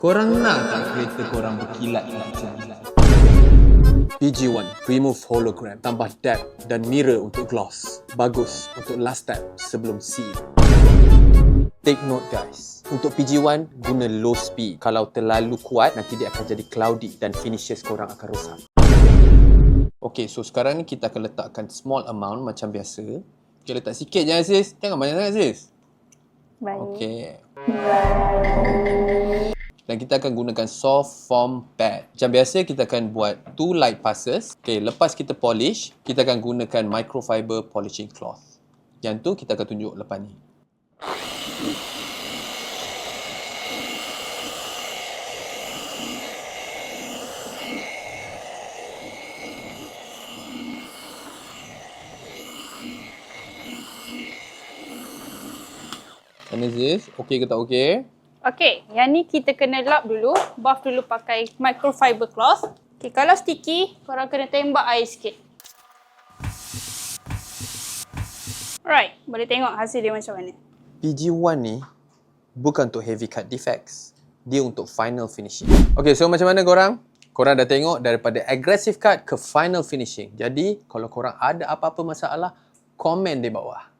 Korang nak tak kereta korang berkilat macam ni? PG1 remove hologram, tambah depth dan mirror untuk gloss. Bagus untuk last step sebelum seal. Take note guys, untuk PG1 guna low speed. Kalau terlalu kuat nanti dia akan jadi cloudy dan finishes korang akan rosak. Okay, so sekarang ni kita akan letakkan small amount macam biasa. Okay, letak sikit je sis. Jangan banyak sangat sis. Baik. Okay. Dan kita akan gunakan soft foam pad. Macam biasa kita akan buat 2 light passes. Okay, lepas kita polish, kita akan gunakan microfiber polishing cloth. Yang tu kita akan tunjuk lepas ni. Mana sis? Okey ke tak okey? Okey, yang ni kita kena lap dulu. Buff dulu pakai microfiber cloth. Okey, kalau sticky, korang kena tembak air sikit. Alright, boleh tengok hasil dia macam mana. PG1 ni bukan untuk heavy cut defects. Dia untuk final finishing. Okay, so macam mana korang? Korang dah tengok daripada aggressive cut ke final finishing. Jadi, kalau korang ada apa-apa masalah, komen di bawah.